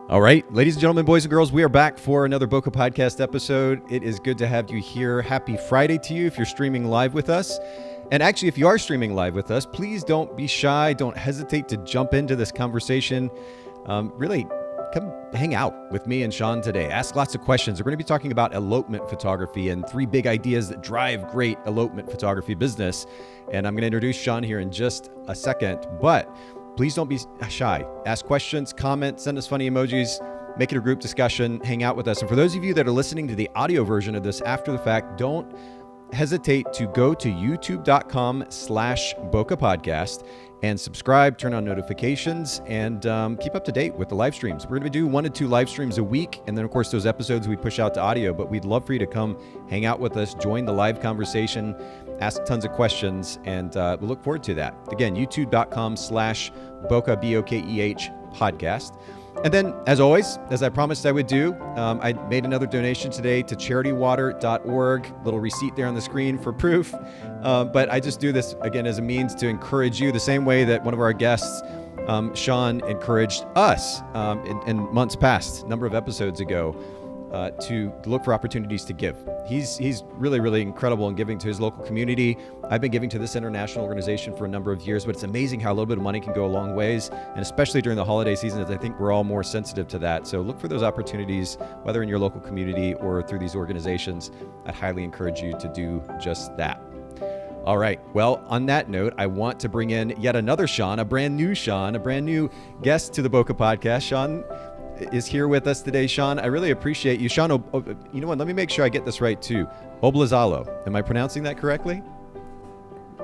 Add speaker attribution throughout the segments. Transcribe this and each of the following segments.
Speaker 1: All right, ladies and gentlemen, boys and girls, we are back for another Bokeh Podcast episode. It is good to have you here. Happy Friday to you if you're streaming live with us. And actually, if you are streaming live with us, please don't be shy. Don't hesitate to jump into this conversation. Really, come hang out with me and Sean today. Ask lots of questions. We're going to be talking about elopement photography and 3 big ideas that drive great elopement photography business. And I'm going to introduce Sean here in just a second. But please don't be shy. Ask questions, comment, send us funny emojis, make it a group discussion, hang out with us. And for those of you that are listening to the audio version of this after the fact, don't hesitate to go to youtube.com/Bokeh Podcast and subscribe, turn on notifications, and keep up to date with the live streams. We're going to do 1 to 2 live streams a week. And then, of course, those episodes we push out to audio. But we'd love for you to come hang out with us, join the live conversation, ask tons of questions, and we look forward to that. Again, youtube.com/Bokeh, B-O-K-E-H podcast. And then, as always, as I promised I would do, I made another donation today to charitywater.org. Little receipt there on the screen for proof. But I just do this, again, as a means to encourage you the same way that one of our guests, Sean, encouraged us in months past, a number of episodes ago, to look for opportunities to give. He's really, really incredible in giving to his local community. I've been giving to this international organization for a number of years, but it's amazing how a little bit of money can go a long ways, and especially during the holiday season, as I think we're all more sensitive to that. So look for those opportunities, whether in your local community or through these organizations. I'd highly encourage you to do just that. All right. Well, on that note, I want to bring in yet another Sean, a brand new guest to the Bokeh Podcast. Sean is here with us today. Sean, I really appreciate you. Sean, you know what? Let me make sure I get this right too. Oblizalo. Am I pronouncing that correctly?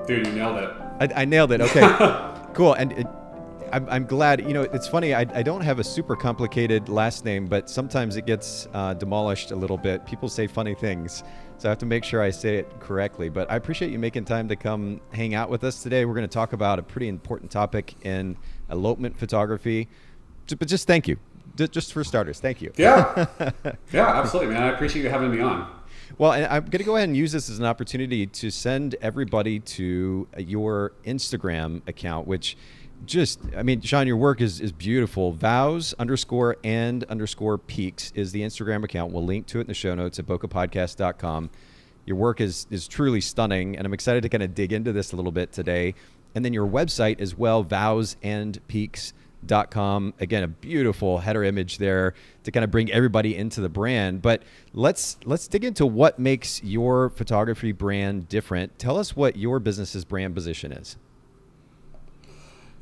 Speaker 2: Dude, you nailed it.
Speaker 1: I nailed it. Okay, cool. And I'm glad. You know, it's funny. I don't have a super complicated last name, but sometimes it gets demolished a little bit. People say funny things, so I have to make sure I say it correctly. But I appreciate you making time to come hang out with us today. We're going to talk about a pretty important topic in elopement photography. But just thank you. Just for starters, thank you.
Speaker 2: Yeah, absolutely, man. I appreciate you having me on.
Speaker 1: Well, and I'm going to go ahead and use this as an opportunity to send everybody to your Instagram account, which Sean, your work is beautiful. Vows_and_peaks is the Instagram account. We'll link to it in the show notes at bokehpodcast.com. Your work is truly stunning, and I'm excited to kind of dig into this a little bit today. And then your website as well, vowsandpeaks.com. Again, a beautiful header image there to kind of bring everybody into the brand. But let's dig into what makes your photography brand different. Tell us what your business's brand position is.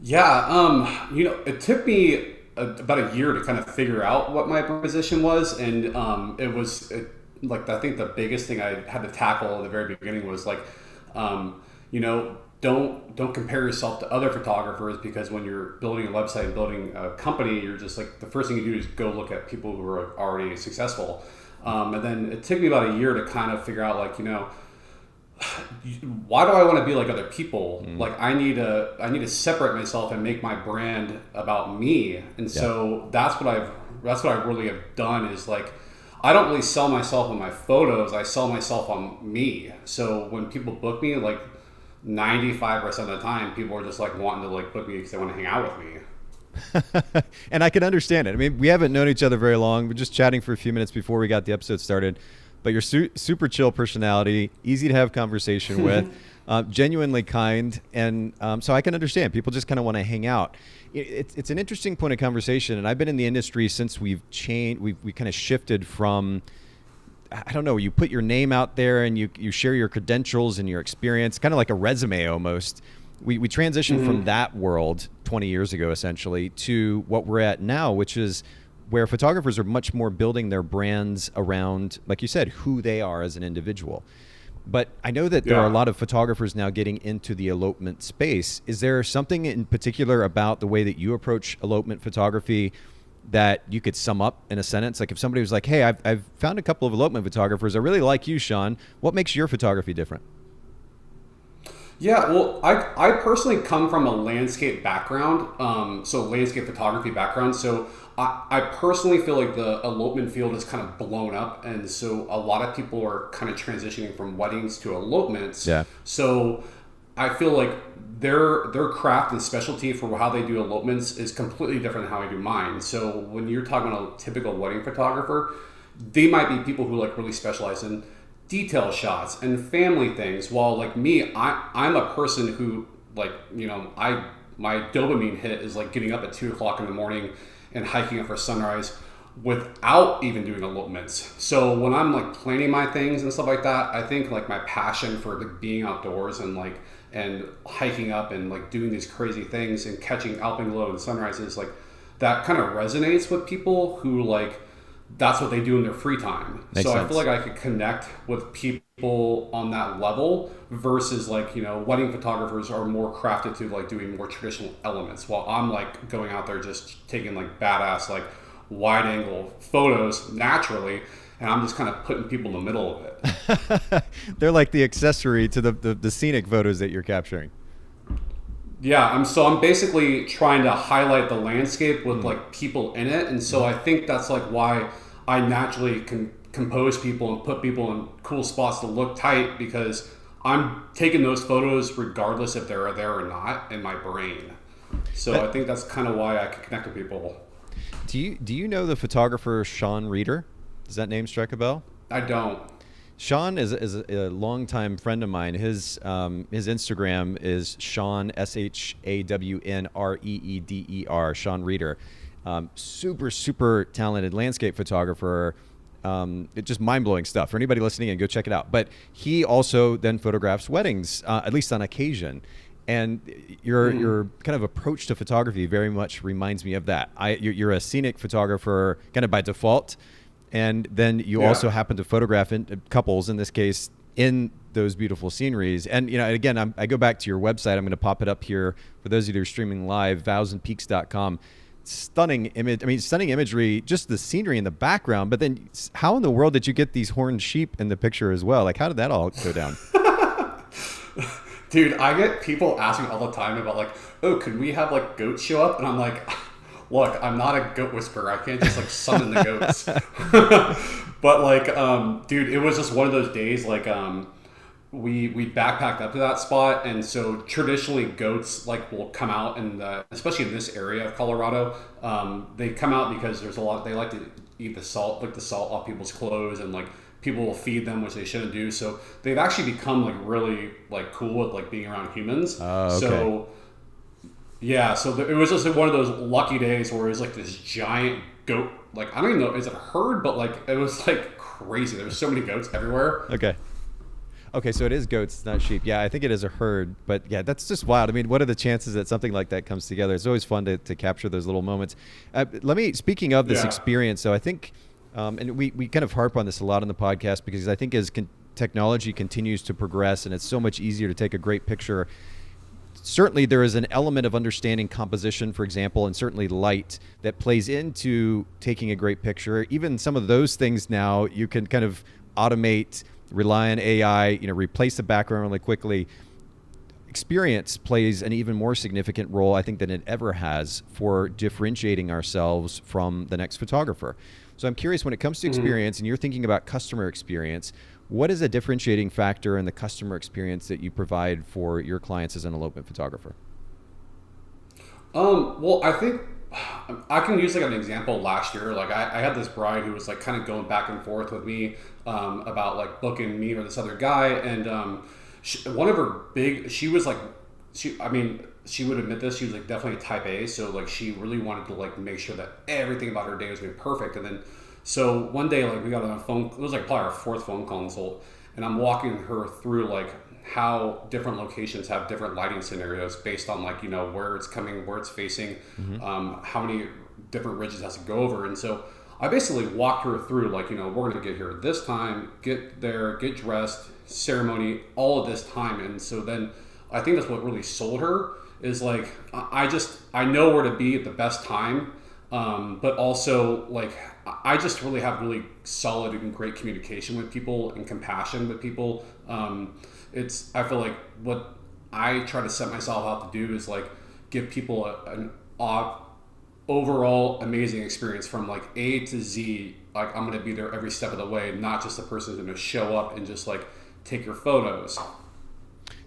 Speaker 2: Yeah, it took me about a year to kind of figure out what my position was, and I think the biggest thing I had to tackle at the very beginning was don't compare yourself to other photographers, because when you're building a website and building a company, you're just like, the first thing you do is go look at people who are already successful. And then it took me about a year to kind of figure out, why do I want to be like other people? Like I need to separate myself and make my brand about me. And so that's what I really have done is I don't really sell myself on my photos. I sell myself on me. So when people book me, 95% of the time, people are just wanting to book me because they want to hang out with me.
Speaker 1: And I can understand it. I mean, we haven't known each other very long. We're just chatting for a few minutes before we got the episode started. But you're super chill personality, easy to have conversation with, genuinely kind. And so I can understand. People just kind of want to hang out. It's an interesting point of conversation. And I've been in the industry since we've changed. We kind of shifted from, I don't know, you put your name out there and you share your credentials and your experience, kind of like a resume almost. We transitioned from that world 20 years ago, essentially, to what we're at now, which is where photographers are much more building their brands around, like you said, who they are as an individual. But I know that there are a lot of photographers now getting into the elopement space. Is there something in particular about the way that you approach elopement photography that you could sum up in a sentence? Like if somebody was like, hey, I've found a couple of elopement photographers. I really like you, Sean. What makes your photography different?
Speaker 2: Yeah, well, I personally come from a landscape background, so landscape photography background. So I personally feel like the elopement field is kind of blown up. And so a lot of people are kind of transitioning from weddings to elopements. Yeah. So I feel like their craft and specialty for how they do elopements is completely different than how I do mine. So when you're talking about a typical wedding photographer, they might be people who like really specialize in detail shots and family things. While like me, I'm a person who like, you know, my dopamine hit is like getting up at 2:00 in the morning and hiking up for sunrise without even doing elopements. So when I'm like planning my things and stuff like that, I think like my passion for like being outdoors and hiking up and like doing these crazy things and catching alpenglow and sunrises, like that kind of resonates with people who like that's what they do in their free time.
Speaker 1: Makes
Speaker 2: so
Speaker 1: sense.
Speaker 2: I feel like I could connect with people on that level versus like, you know, wedding photographers are more crafted to like doing more traditional elements, while I'm like going out there just taking like badass like wide angle photos naturally, and I'm just kind of putting people in the middle of it.
Speaker 1: They're like the accessory to the scenic photos that you're capturing.
Speaker 2: Yeah, I'm basically trying to highlight the landscape with like people in it, and so I think that's like why I naturally can compose people and put people in cool spots to look tight, because I'm taking those photos regardless if they're there or not in my brain. So I think that's kind of why I can connect with people.
Speaker 1: Do you know the photographer Sean Reeder? Does that name strike a bell?
Speaker 2: I don't.
Speaker 1: Sean is a longtime friend of mine. His Instagram is Sean ShawnReeder, Sean Reeder. Super talented landscape photographer. Just mind-blowing stuff. For anybody listening in, go check it out. But he also then photographs weddings, at least on occasion. And your kind of approach to photography very much reminds me of that. You're a scenic photographer kind of by default, and then you also happen to photograph couples, in this case, in those beautiful sceneries. And you know, again, I go back to your website. I'm going to pop it up here for those of you who are streaming live, vowsandpeaks.com. Stunning imagery, just the scenery in the background. But then, how in the world did you get these horned sheep in the picture as well? Like, how did that all go down?
Speaker 2: Dude, I get people asking all the time about like, oh, could we have like goats show up? And I'm like, look, I'm not a goat whisperer. I can't just like summon the goats. But like, dude, it was just one of those days. Like, we backpacked up to that spot, and so traditionally goats like will come out, and especially in this area of Colorado, they come out because there's a lot. They like to eat the salt, lick the salt off people's clothes, and like people will feed them, which they shouldn't do. So they've actually become like really like cool with like being around humans.
Speaker 1: Okay.
Speaker 2: So yeah, so it was just one of those lucky days where it was like this giant goat. Like, I don't even know, is it a herd? But like it was like crazy. There was so many goats everywhere.
Speaker 1: Okay, so it is goats, not sheep. Yeah, I think it is a herd, but yeah, that's just wild. I mean, what are the chances that something like that comes together? It's always fun to capture those little moments. Speaking of this experience, so I think, and we kind of harp on this a lot on the podcast, because I think as technology continues to progress and it's so much easier to take a great picture, certainly there is an element of understanding composition, for example, and certainly light that plays into taking a great picture. Even some of those things now you can kind of automate, rely on AI, replace the background really quickly. Experience plays an even more significant role, I think, than it ever has for differentiating ourselves from the next photographer. So I'm curious, when it comes to experience, and you're thinking about customer experience, what is a differentiating factor in the customer experience that you provide for your clients as an elopement photographer?
Speaker 2: Well, I think I can use like an example last year. Like I had this bride who was like kind of going back and forth with me about like booking me or this other guy, and one of her she would admit this, she was like definitely a type A, so like she really wanted to like make sure that everything about her day was going to be perfect. And then so one day, like we got on a phone, it was like probably our fourth phone consult, and I'm walking her through like how different locations have different lighting scenarios based on like, where it's coming, where it's facing, how many different ridges it has to go over. And so I basically walked her through like, we're going to get here at this time, get there, get dressed, ceremony, all of this time. And so then I think that's what really sold her, is like, I know where to be at the best time. But also like, I just really have really solid and great communication with people and compassion with people. I feel like what I try to set myself out to do is like give people an overall amazing experience from like A to Z. Like I'm going to be there every step of the way, not just the person who's going to show up and just like take your photos.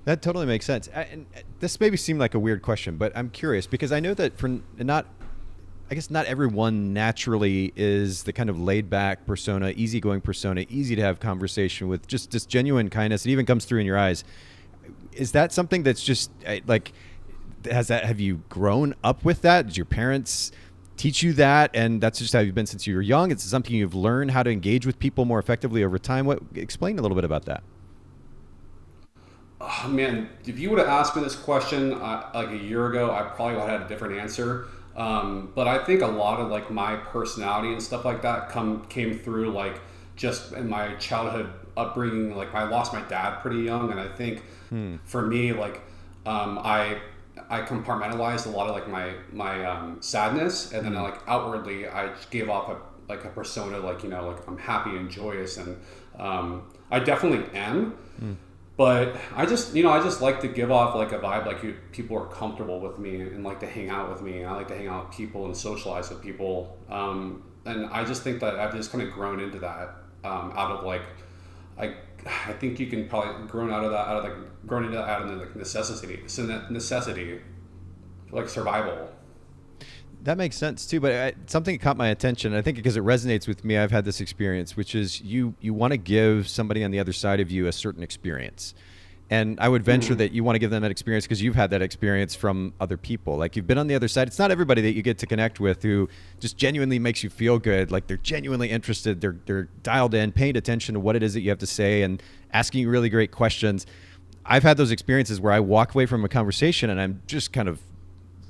Speaker 1: That totally makes sense. And this maybe seemed like a weird question, but I'm curious because I know that I guess not everyone naturally is the kind of laid back persona, easygoing persona, easy to have conversation with, just this genuine kindness. It even comes through in your eyes. Is that something that's just like, have you grown up with that? Did your parents teach you that? And that's just how you've been since you were young? It's something you've learned how to engage with people more effectively over time. Explain a little bit about that.
Speaker 2: Oh, man, if you would have asked me this question like a year ago, I probably would have had a different answer. But I think a lot of like my personality and stuff like that came through like just in my childhood upbringing. Like I lost my dad pretty young, and I think for me, like I compartmentalized a lot of like my sadness, and then like outwardly I gave off a persona like like I'm happy and joyous, and I definitely am. But I just like to give off like a vibe like people are comfortable with me and like to hang out with me. I like to hang out with people and socialize with people. And I just think that I've just kind of grown into that out of like, I think you can probably grown into that out of like necessity, like survival.
Speaker 1: That makes sense too, but something caught my attention. I think because it resonates with me, I've had this experience, which is you want to give somebody on the other side of you a certain experience. And I would venture that you want to give them that experience because you've had that experience from other people. Like you've been on the other side. It's not everybody that you get to connect with who just genuinely makes you feel good. Like they're genuinely interested. They're dialed in, paying attention to what it is that you have to say and asking you really great questions. I've had those experiences where I walk away from a conversation and I'm just kind of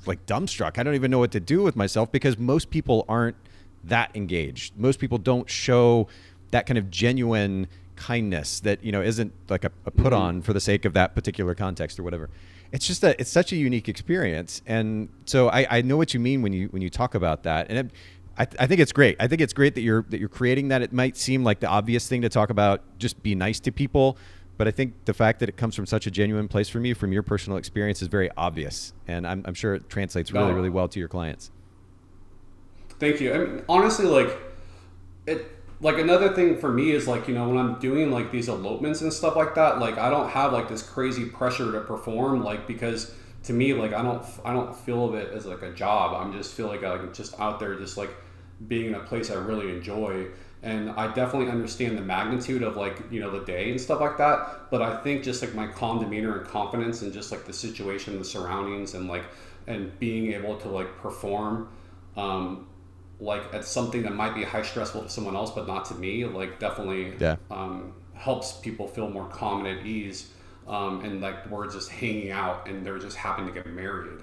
Speaker 1: like dumbstruck. I don't even know what to do with myself because most people aren't that engaged. Most people don't show that kind of genuine kindness that isn't like a put on for the sake of that particular context or whatever. It's just that it's such a unique experience, and so I know what you mean when you talk about that, and I think it's great. I think it's great that you're creating that. It might seem like the obvious thing to talk about, just be nice to people. But I think the fact that it comes from such a genuine place from you, from your personal experience, is very obvious. And I'm sure it translates really, really well to your clients.
Speaker 2: Thank you. I mean, honestly, like another thing for me is like, when I'm doing like these elopements and stuff like that, like I don't have like this crazy pressure to perform, like, because to me, like I don't feel of it as like a job. I'm just feel like I'm just out there just like being in a place I really enjoy. And I definitely understand the magnitude of like, the day and stuff like that. But I think just like my calm demeanor and confidence and just like the situation, the surroundings, and being able to like perform like at something that might be high stressful to someone else, but not to me, like definitely helps people feel more calm and at ease. And like we're just hanging out and they're just happen to get married.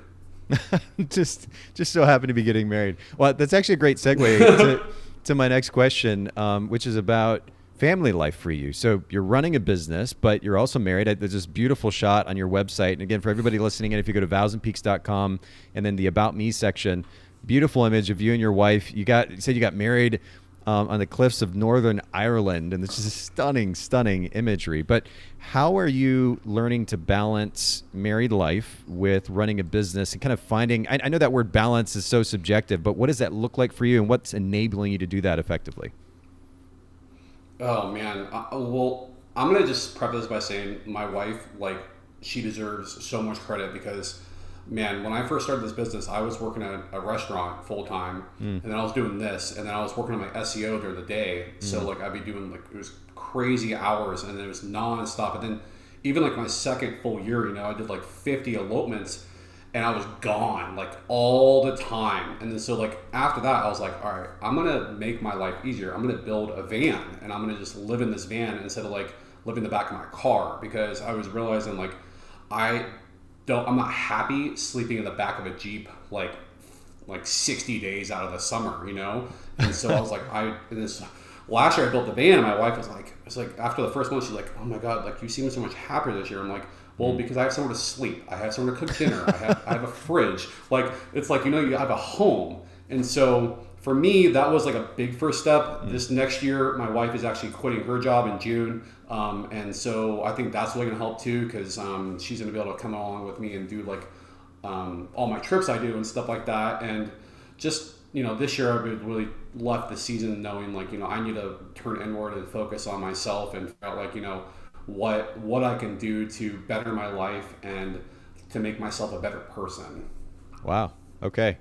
Speaker 1: just so happen to be getting married. Well, that's actually a great segue to my next question, which is about family life for you. So you're running a business, but you're also married. There's this beautiful shot on your website. And again, for everybody listening in, if you go to vowsandpeaks.com and then the About Me section, beautiful image of you and your wife. You said you got married on the cliffs of Northern Ireland, and it's just stunning imagery. But how are you learning to balance married life with running a business and kind of finding, I know that word balance is so subjective, but what does that look like for you and what's enabling you to do that effectively?
Speaker 2: Oh man. Well, I'm going to just preface by saying my wife, like she deserves so much credit because man, when I first started this business, I was working at a restaurant full time, and then I was doing this, and then I was working on my SEO during the day. So like I'd be doing like it was crazy hours, and then it was nonstop. And then even like my second full year, I did like 50 elopements, and I was gone like all the time. And then so like after that, I was like, all right, I'm gonna make my life easier. I'm gonna build a van, and I'm gonna just live in this van instead of like living in the back of my car, because I was realizing like I'm not happy sleeping in the back of a Jeep like 60 days out of the summer, And so I was like, last year I built the van, and my wife was like, after the first month, she's like, oh my God, like you seem so much happier this year. I'm like, well, because I have somewhere to sleep. I have somewhere to cook dinner. I have a fridge. Like, it's like, you have a home. And so for me, that was like a big first step. This next year, my wife is actually quitting her job in June. And so I think that's really going to help too, because she's going to be able to come along with me and do like all my trips I do and stuff like that. And just, this year I've really left the season knowing like, I need to turn inward and focus on myself and figure out like, what I can do to better my life and to make myself a better person.
Speaker 1: Wow. Okay.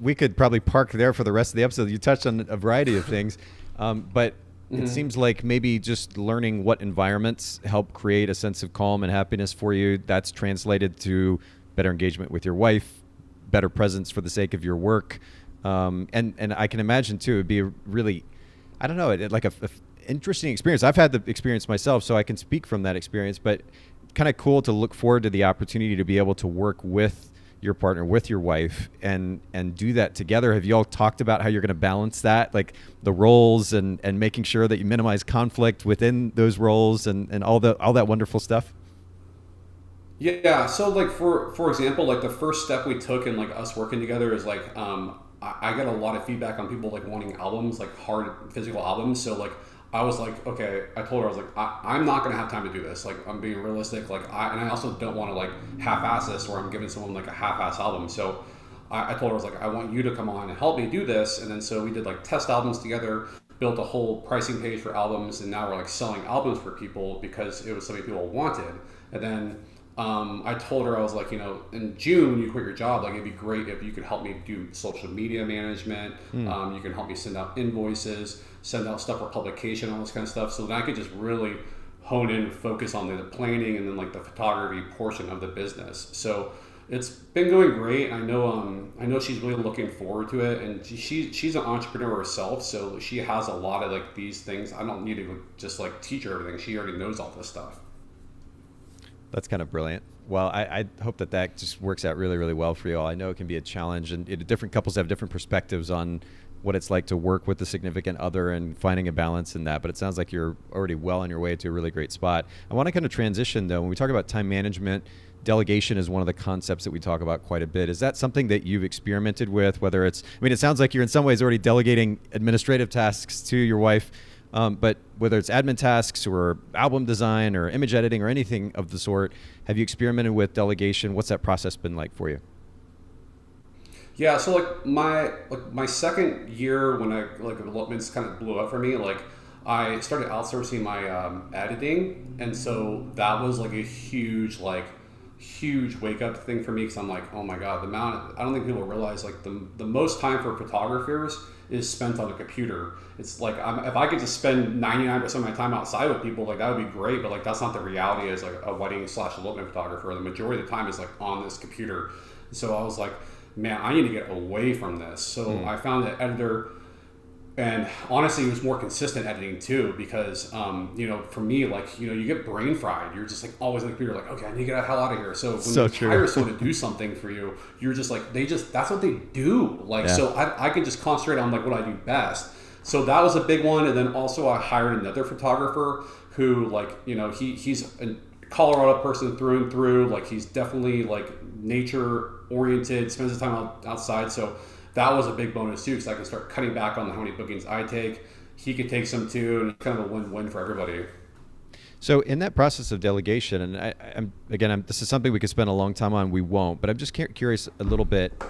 Speaker 1: We could probably park there for the rest of the episode. You touched on a variety of things, but it seems like maybe just learning what environments help create a sense of calm and happiness for you, that's translated to better engagement with your wife, better presence for the sake of your work. And I can imagine too, it'd be a really, I don't know, like a interesting experience. I've had the experience myself, so I can speak from that experience, but kind of cool to look forward to the opportunity to be able to work with your partner, with your wife, and do that together. Have you all talked about how you're going to balance that, like the roles and making sure that you minimize conflict within those roles and all that wonderful stuff?
Speaker 2: Yeah. So like for example, like the first step we took in like us working together is like I get a lot of feedback on people like wanting albums, like hard physical albums. So like I was like, okay, I told her, I was like, I'm not going to have time to do this. Like, I'm being realistic. Like, and I also don't want to like half-ass this where I'm giving someone like a half-ass album. So I told her, I was like, I want you to come on and help me do this. And then so we did like test albums together, built a whole pricing page for albums. And now we're like selling albums for people because it was something people wanted. And then I told her, I was like, in June, when you quit your job, like it'd be great if you could help me do social media management. You can help me send out invoices, send out stuff for publication, all this kind of stuff. So then I could just really hone in and focus on the planning and then like the photography portion of the business. So it's been going great. I know she's really looking forward to it, and she's an entrepreneur herself, so she has a lot of like these things. I don't need to just like teach her everything. She already knows all this stuff.
Speaker 1: That's kind of brilliant. Well, I hope that just works out really, really well for you all. I know it can be a challenge, and different couples have different perspectives on what it's like to work with a significant other and finding a balance in that. But it sounds like you're already well on your way to a really great spot. I want to kind of transition, though. When we talk about time management, delegation is one of the concepts that we talk about quite a bit. Is that something that you've experimented with, whether it's, it sounds like you're in some ways already delegating administrative tasks to your wife, but whether it's admin tasks or album design or image editing or anything of the sort, have you experimented with delegation? What's that process been like for you?
Speaker 2: Yeah, so like my second year when Elopements kind of blew up for me, like I started outsourcing my editing, and so that was like a huge wake up thing for me, because I'm like, oh my god, I don't think people realize like the most time for photographers is spent on a computer. It's like if I could just spend 99% of my time outside with people, like that would be great, but like that's not the reality as like a wedding / elopement photographer. The majority of the time is like on this computer. So I was like, man, I need to get away from this. So I found an editor, and honestly, it was more consistent editing too, because, for me, like, you get brain fried. You're just like always on the computer, like, okay, I need to get the hell out of here. So when you hire someone to do something for you, you're just like, that's what they do. Like, yeah. So I can just concentrate on like what I do best. So that was a big one. And then also I hired another photographer who like, he's a Colorado person through and through. Like he's definitely like nature oriented, spends his time outside. So that was a big bonus too, because I can start cutting back on how many bookings I take. He could take some too, and it's kind of a win-win for everybody.
Speaker 1: So in that process of delegation, and this is something we could spend a long time on, we won't, but I'm just curious a little bit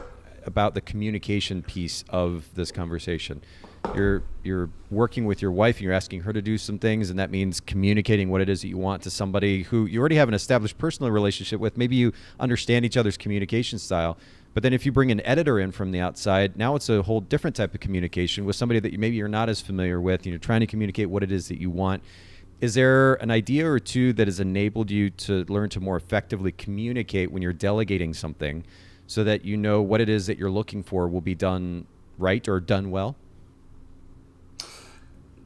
Speaker 1: about the communication piece of this conversation. You're working with your wife and you're asking her to do some things, and that means communicating what it is that you want to somebody who you already have an established personal relationship with. Maybe you understand each other's communication style. But then if you bring an editor in from the outside, now it's a whole different type of communication with somebody that maybe you're not as familiar with. You're trying to communicate what it is that you want. Is there an idea or two that has enabled you to learn to more effectively communicate when you're delegating something, so that you know what it is that you're looking for will be done right or done well?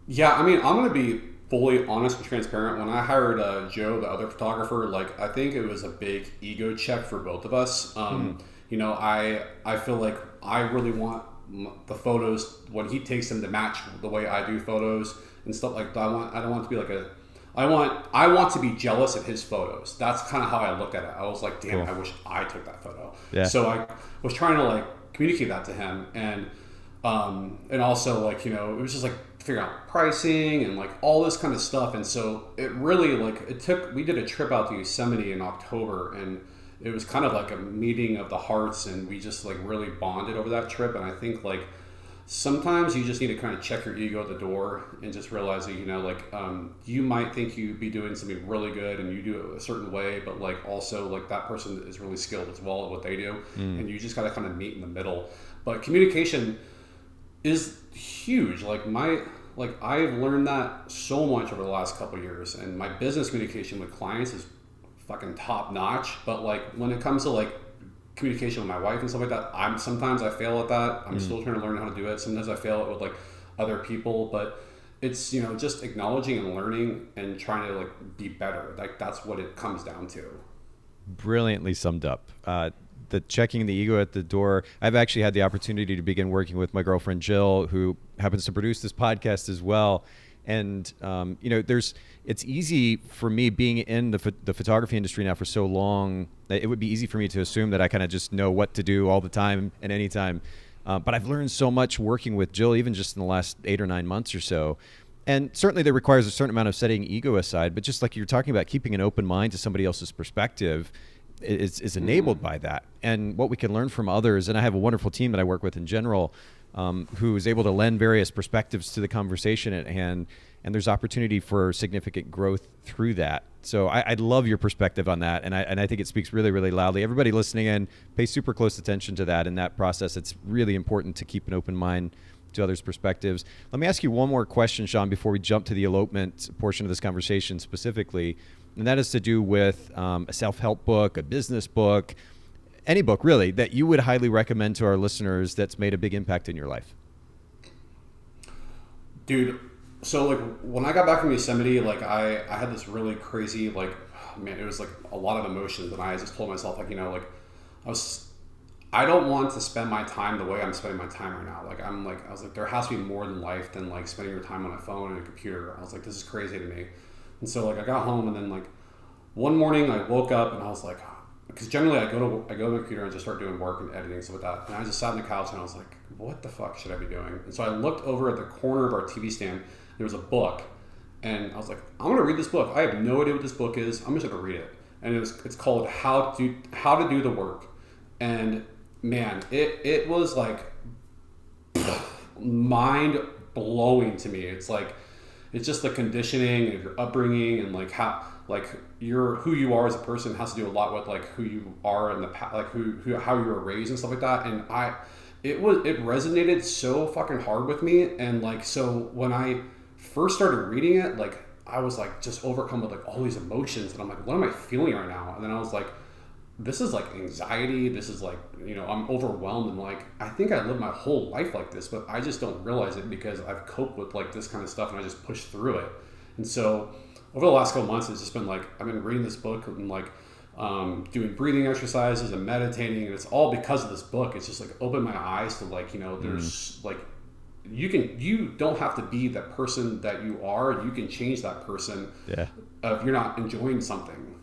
Speaker 2: Yeah, I'm going to be fully honest and transparent. When I hired Joe, the other photographer, like I think it was a big ego check for both of us. I feel like I really want the photos when he takes them to match the way I do photos and stuff like that. I don't want to be I want to be jealous of his photos. That's kind of how I looked at it. I was like, damn, cool. I wish I took that photo. Yeah. So I was trying to like communicate that to him, and also like, it was just like figuring out pricing and like all this kind of stuff. And so it really we did a trip out to Yosemite in October, and it was kind of like a meeting of the hearts, and we just like really bonded over that trip. And I think like sometimes you just need to kind of check your ego at the door and just realize that, like, you might think you'd be doing something really good and you do it a certain way, but like also like that person is really skilled as well at what they do. And you just got to kind of meet in the middle. But communication is huge. Like I've learned that so much over the last couple of years, and my business communication with clients is fucking top notch. But like when it comes to like communication with my wife and stuff like that, sometimes I fail at that. I'm still trying to learn how to do it. Sometimes I fail it with like other people, but it's, just acknowledging and learning and trying to like be better. Like that's what it comes down to.
Speaker 1: Brilliantly summed up. The checking the ego at the door. I've actually had the opportunity to begin working with my girlfriend Jill, who happens to produce this podcast as well. And it's easy for me being in the photography industry now for so long. It would be easy for me to assume that I kind of just know what to do all the time and anytime. But I've learned so much working with Jill, even just in the last 8 or 9 months or so. And certainly that requires a certain amount of setting ego aside. But just like you're talking about, keeping an open mind to somebody else's perspective is enabled by that. And what we can learn from others. And I have a wonderful team that I work with in general, who is able to lend various perspectives to the conversation at hand. And there's opportunity for significant growth through that. So I love your perspective on that. And I think it speaks really, really loudly. Everybody listening in, pay super close attention to that. In that process, it's really important to keep an open mind to others' perspectives. Let me ask you one more question, Sean, before we jump to the elopement portion of this conversation specifically. And that is to do with a self-help book, a business book, any book really that you would highly recommend to our listeners that's made a big impact in your life.
Speaker 2: Dude, so like when I got back from Yosemite, like I had this really crazy, like, man, it was like a lot of emotions, and I just told myself, like, I don't want to spend my time the way I'm spending my time right now. Like I was like, there has to be more than life than like spending your time on a phone and a computer. I was like, this is crazy to me. And so like I got home, and then like one morning I woke up and I was like, because generally I go to the computer and just start doing work and editing, stuff like that. And I just sat on the couch and I was like, what the fuck should I be doing? And so I looked over at the corner of our TV stand. There was a book, and I was like, I'm gonna read this book. I have no idea what this book is. I'm just gonna read it. And it's called How to Do the Work. And man, it was like mind blowing to me. It's like, it's just the conditioning of your upbringing, and like how like who you are as a person has to do a lot with like who you are in the past, like how you were raised and stuff like that. And it resonated so fucking hard with me. And like, so when I first started reading it, like I was like just overcome with like all these emotions, and I'm like, what am I feeling right now? And then I was like, this is like anxiety. This is like, I'm overwhelmed, and like, I think I lived my whole life like this, but I just don't realize it because I've coped with like this kind of stuff, and I just pushed through it. And so over the last couple months, it's just been like, I've been reading this book and like doing breathing exercises and meditating, and it's all because of this book. It's just like opened my eyes to like, there's like, you don't have to be the person that you are. You can change that person if you're not enjoying something.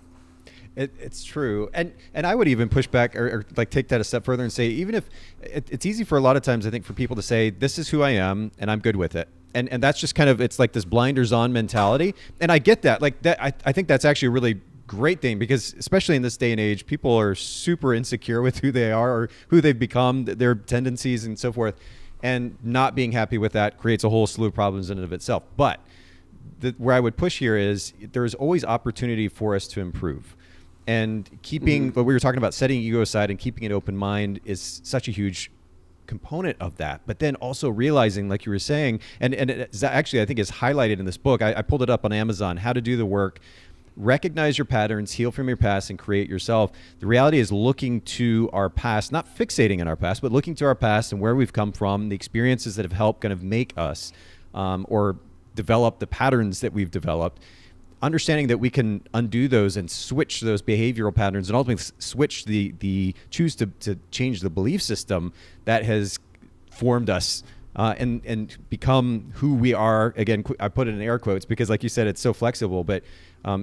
Speaker 1: It's true. And I would even push back or like take that a step further and say, even if it's easy for a lot of times, I think, for people to say, this is who I am and I'm good with it. And that's just kind of, it's like this blinders on mentality. And I get that. Like that, I think that's actually a really great thing, because especially in this day and age, people are super insecure with who they are or who they've become, their tendencies and so forth. And not being happy with that creates a whole slew of problems in and of itself. But where I would push here is there's always opportunity for us to improve. And keeping what we were talking about, setting ego aside and keeping an open mind is such a huge component of that. But then also realizing, like you were saying, and it actually I think is highlighted in this book. I pulled it up on Amazon, How to Do the Work. Recognize your patterns, heal from your past, and create yourself. The reality is looking to our past, not fixating on our past, but looking to our past and where we've come from, the experiences that have helped kind of make us or develop the patterns that we've developed. Understanding that we can undo those and switch those behavioral patterns, and ultimately switch choose to change the belief system that has formed us and become who we are. Again, I put it in air quotes because, like you said, it's so flexible, but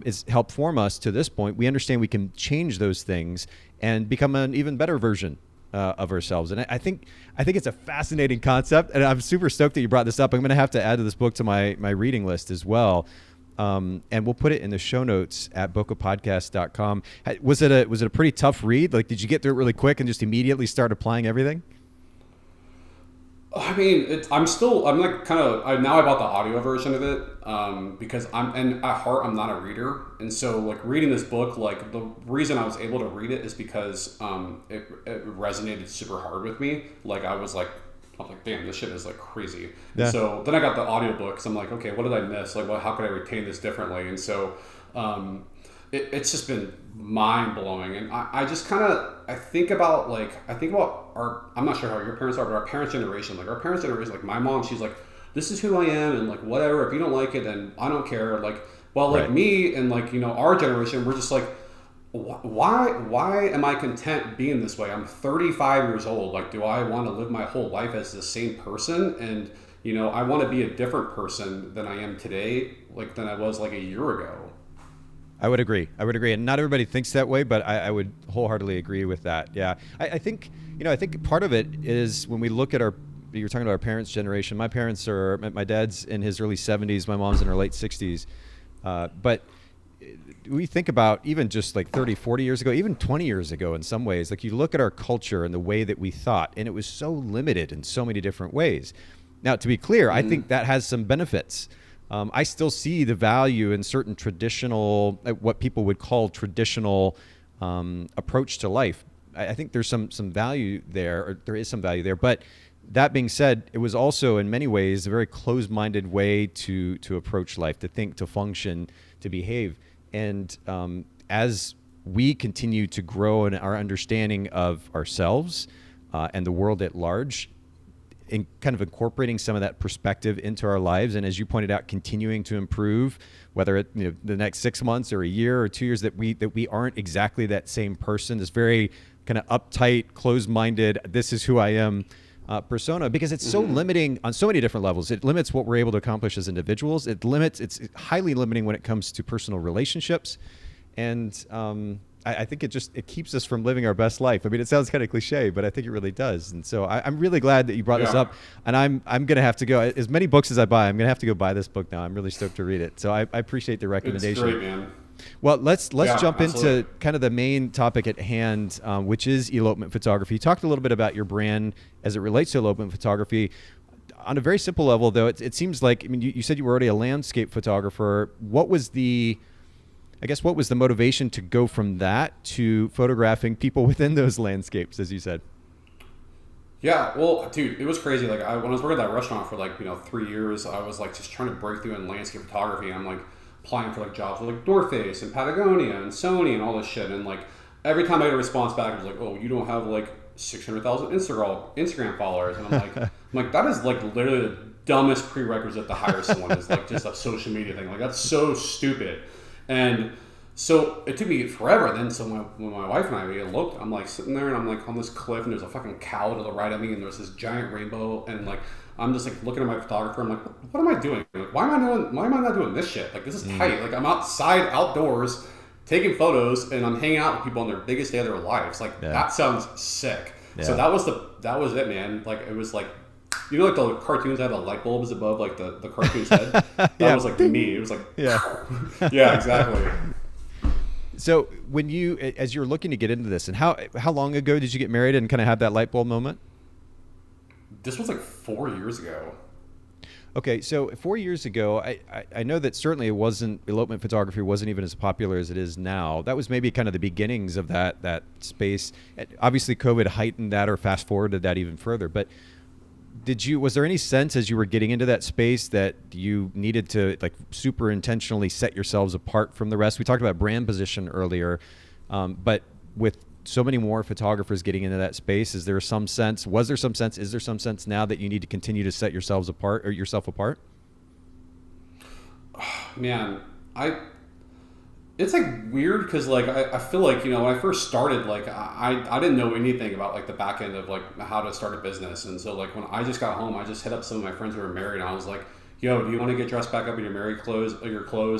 Speaker 1: it's helped form us to this point. We understand we can change those things and become an even better version of ourselves. And I think it's a fascinating concept, and I'm super stoked that you brought this up. I'm going to have to add to this book to my reading list as well. And we'll put it in the show notes at bokehpodcast.com. Was it a pretty tough read? Like, did you get through it really quick and just immediately start applying everything?
Speaker 2: I mean, I'm like now I bought the audio version of it because and at heart, I'm not a reader. And so like reading this book, like the reason I was able to read it is because it resonated super hard with me. Like I was like, damn, this shit is like crazy.
Speaker 1: Yeah.
Speaker 2: And so then I got the audiobook. So I'm like, okay, what did I miss? Like, how could I retain this differently? And so it's just been mind blowing. And I just I think about I'm not sure how your parents are, but our parents' generation, like my mom, she's like, this is who I am. And like, whatever, if you don't like it, then I don't care. Like, well, like me and like, our generation, we're just like, why am I content being this way? I'm 35 years old. Like, do I want to live my whole life as the same person? And, I want to be a different person than I am today, like than I was like a year ago.
Speaker 1: I would agree. And not everybody thinks that way, but I would wholeheartedly agree with that. Yeah. I think part of it is when we look at you were talking about our parents' generation. My dad's in his early 70s. My mom's in her late 60s. But we think about even just like 30, 40 years ago, even 20 years ago in some ways, like you look at our culture and the way that we thought, and it was so limited in so many different ways. Now, to be clear, I think that has some benefits. I still see the value in certain traditional, what people would call traditional approach to life. I think there's some value there, or there is some value there. But that being said, it was also in many ways a very closed-minded way to approach life, to think, to function, to behave. And as we continue to grow in our understanding of ourselves and the world at large, in kind of incorporating some of that perspective into our lives, and as you pointed out, continuing to improve, whether it the next 6 months or a year or 2 years, that we aren't exactly that same person, this very kind of uptight, closed-minded, this is who I am persona, because it's so limiting on so many different levels. It limits what we're able to accomplish as individuals. It's highly limiting when it comes to personal relationships, and I think it keeps us from living our best life. I mean, it sounds kind of cliche, but I think it really does. And so I'm really glad that you brought this up. And I'm going to have to go. As many books as I buy, I'm going to have to go buy this book now. I'm really stoked to read it. So I appreciate the recommendation.
Speaker 2: It's great, man.
Speaker 1: Well, let's jump into kind of the main topic at hand, which is elopement photography. You talked a little bit about your brand as it relates to elopement photography. On a very simple level, though, it seems like, I mean, you said you were already a landscape photographer. What was the motivation to go from that to photographing people within those landscapes, as you said?
Speaker 2: Yeah, well, dude, it was crazy. Like when I was working at that restaurant for 3 years, I was like just trying to break through in landscape photography. I'm like applying for like jobs with like North Face and Patagonia and Sony and all this shit. And like every time I get a response back, it was like, oh, you don't have like 600,000 Instagram followers. And I'm like, that is like literally the dumbest prerequisite to hire someone is like just a social media thing. Like that's so stupid. And so it took me forever. Then so when my wife and I eloped, I'm like sitting there and I'm like on this cliff and there's a fucking cow to the right of me and there's this giant rainbow and like I'm just like looking at my photographer. I'm like, what am I doing? Like, why am I not doing this shit? Like this is tight. Like I'm outside outdoors taking photos and I'm hanging out with people on their biggest day of their lives. Like that sounds sick. Yeah. So that was it, man. Like it was like, like the cartoons had the light bulbs above like the cartoon's head? That was like me. It was like, yeah, exactly.
Speaker 1: So when as you're looking to get into this, and how long ago did you get married and kind of have that light bulb moment?
Speaker 2: This was like 4 years ago.
Speaker 1: Okay, so 4 years ago, I know that certainly elopement photography wasn't even as popular as it is now. That was maybe kind of the beginnings of that space. Obviously, COVID heightened that or fast forwarded that even further. But was there any sense as you were getting into that space that you needed to like super intentionally set yourselves apart from the rest? We talked about brand position earlier, but with so many more photographers getting into that space, is there some sense now that you need to continue to set yourself apart?
Speaker 2: Man, it's like weird because like I feel like when I first started, like I didn't know anything about like the back end of like how to start a business, and so like when I just got home, I just hit up some of my friends who were married and I was like, yo, do you want to get dressed back up in your married clothes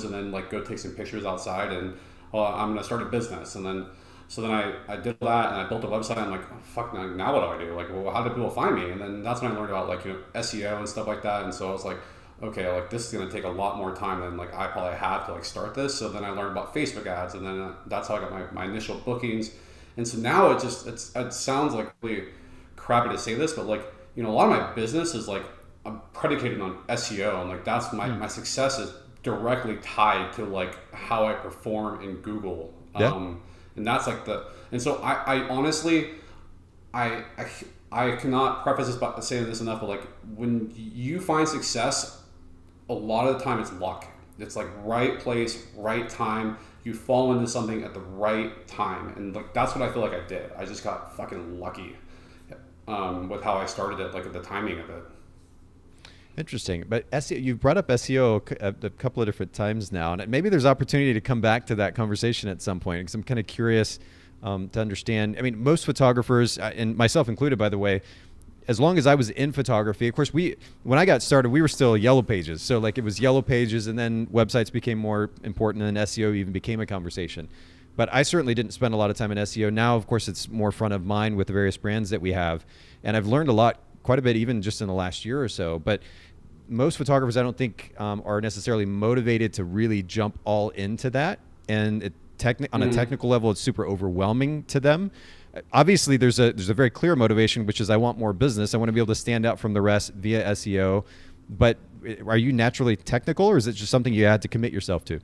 Speaker 2: and then like go take some pictures outside, and I'm gonna start a business. And then so then I did that and I built a website. I'm like, oh, fuck, now what do I do? Like, well, how do people find me? And then that's when I learned about like SEO and stuff like that. And so I was like, okay, like this is going to take a lot more time than like I probably had to like start this. So then I learned about Facebook ads, and then that's how I got my initial bookings. And so now it sounds like really crappy to say this, but like a lot of my business is like, I'm predicated on SEO, and like that's my success is directly tied to like how I perform in Google. And that's like and so I honestly, I cannot preface this by saying this enough, but like when you find success, a lot of the time it's luck. It's like right place, right time. You fall into something at the right time, and like that's what I feel like I did. I just got fucking lucky with how I started it, like at the timing of it.
Speaker 1: Interesting. But SEO, you've brought up SEO a couple of different times now, and maybe there's opportunity to come back to that conversation at some point, because I'm kind of curious to understand. I mean, most photographers, and myself included, by the way, as long as I was in photography, of course, when I got started, we were still Yellow Pages. So like it was Yellow Pages, and then websites became more important, and then SEO even became a conversation. But I certainly didn't spend a lot of time in SEO. Now, of course, it's more front of mind with the various brands that we have. And I've learned quite a bit, even just in the last year or so. But most photographers, I don't think, are necessarily motivated to really jump all into that. And on a technical level, it's super overwhelming to them. Obviously, there's a very clear motivation, which is I want more business. I want to be able to stand out from the rest via SEO. But are you naturally technical, or is it just something you had to commit yourself to?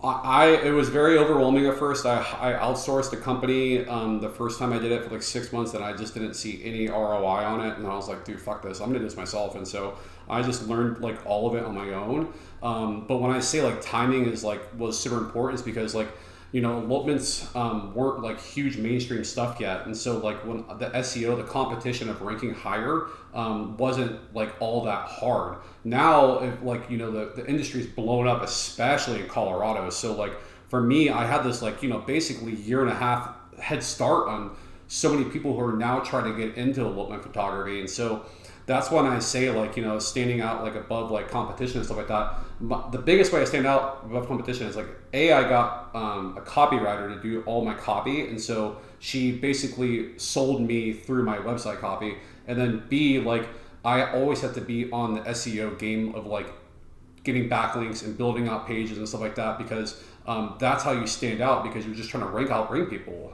Speaker 2: It was very overwhelming at first. I outsourced a company the first time I did it for like 6 months, and I just didn't see any ROI on it. And I was like, dude, fuck this. I'm going to do this myself. And so I just learned like all of it on my own. But when I say like timing was super important, is because like, elopements weren't like huge mainstream stuff yet. And so like when the SEO, the competition of ranking higher wasn't like all that hard. Now, the industry's blown up, especially in Colorado. So like for me, I had this like, basically year and a half head start on so many people who are now trying to get into elopement photography. And so that's when I say like, standing out like above like competition and stuff like that. The biggest way I stand out above competition is like, I got a copywriter to do all my copy. And so she basically sold me through my website copy. And then B, like I always have to be on the SEO game of like getting backlinks and building out pages and stuff like that, because that's how you stand out, because you're just trying to rank people.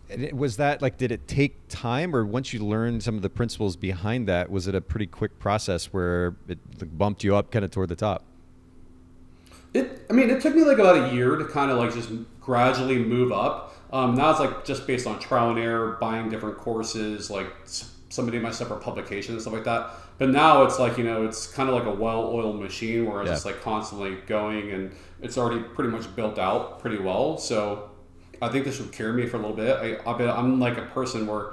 Speaker 1: And was that like, did it take time, or once you learned some of the principles behind that, was it a pretty quick process where it bumped you up kind of toward the top?
Speaker 2: It took me like about a year to kind of like just gradually move up. Now it's like just based on trial and error, buying different courses, like somebody my stuff for publication and stuff like that. But now it's like, it's kind of like a well-oiled machine where it's just like constantly going, and it's already pretty much built out pretty well. So I think this would carry me for a little bit. I'm like a person where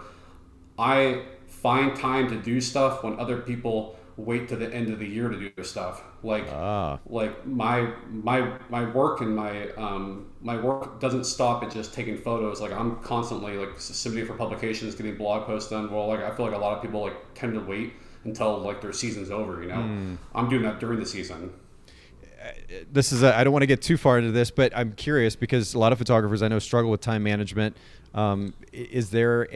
Speaker 2: I find time to do stuff when other people wait to the end of the year to do their stuff. Like my work and my work doesn't stop at just taking photos. Like I'm constantly like submitting for publications, getting blog posts done. Well, like I feel like a lot of people like tend to wait until like their season's over. I'm doing that during the season.
Speaker 1: I don't want to get too far into this, but I'm curious because a lot of photographers I know struggle with time management. Is there